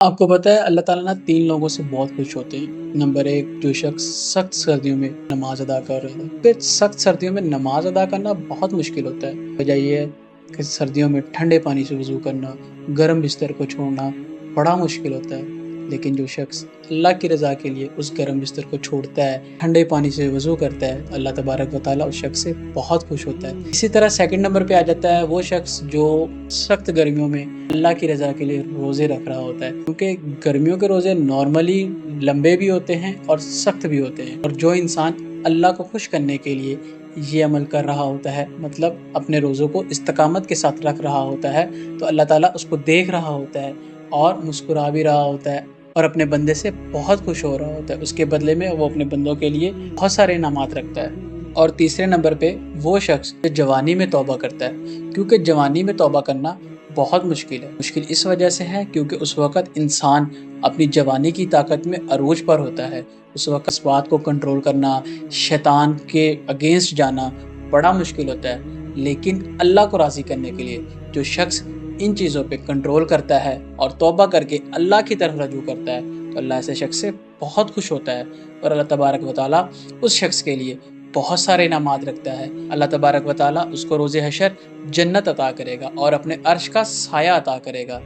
आपको पता है अल्लाह ताला ना 3 लोगों से बहुत खुश होते हैं। नंबर 1 जो शख्स सख्त सर्दियों में नमाज़ अदा कर रहा है। फिर सख्त सर्दियों में नमाज़ अदा करना बहुत मुश्किल होता है। वजह ये है कि सर्दियों में ठंडे पानी से वज़ू करना, गर्म बिस्तर को छोड़ना बड़ा मुश्किल होता है। लेकिन जो शख्स अल्लाह की रज़ा के लिए उस गर्म बिस्तर को छोड़ता है, ठंडे पानी से वज़ू करता है, अल्लाह तबारक व तआला उस शख्स से बहुत खुश होता है। इसी तरह सेकंड नंबर पे आ जाता है वो शख्स जो सख्त गर्मियों में अल्लाह की रज़ा के लिए रोज़े रख रहा होता है, क्योंकि गर्मियों के रोज़े नॉर्मली लंबे भी होते हैं और सख्त भी होते हैं। और जो इंसान अल्लाह को खुश करने के लिए ये अमल कर रहा होता है, मतलब अपने रोज़ों को इस्तकामत के साथ रख रहा होता है, तो अल्लाह ताला उसको देख रहा होता है और मुस्कुरा भी रहा होता है और अपने बंदे से बहुत खुश हो रहा होता है। उसके बदले में वो अपने बंदों के लिए बहुत सारे इनामात रखता है। और तीसरे नंबर पे वो शख्स जो जवानी में तौबा करता है, क्योंकि जवानी में तौबा करना बहुत मुश्किल है। मुश्किल इस वजह से है क्योंकि उस वक़्त इंसान अपनी जवानी की ताकत में अरूज पर होता है। उस वक़्त इस बात को कंट्रोल करना, शैतान के अगेंस्ट जाना बड़ा मुश्किल होता है। लेकिन अल्लाह को राज़ी करने के लिए जो शख्स इन चीज़ों पे कंट्रोल करता है और तौबा करके अल्लाह की तरफ रजू करता है, तो अल्लाह ऐसे शख्स से बहुत खुश होता है और अल्लाह तबारक व तआला उस शख्स के लिए बहुत सारे इनामात रखता है। अल्लाह तबारक व तआला उसको रोज़े हशर जन्नत अता करेगा और अपने अर्श का साया अता करेगा।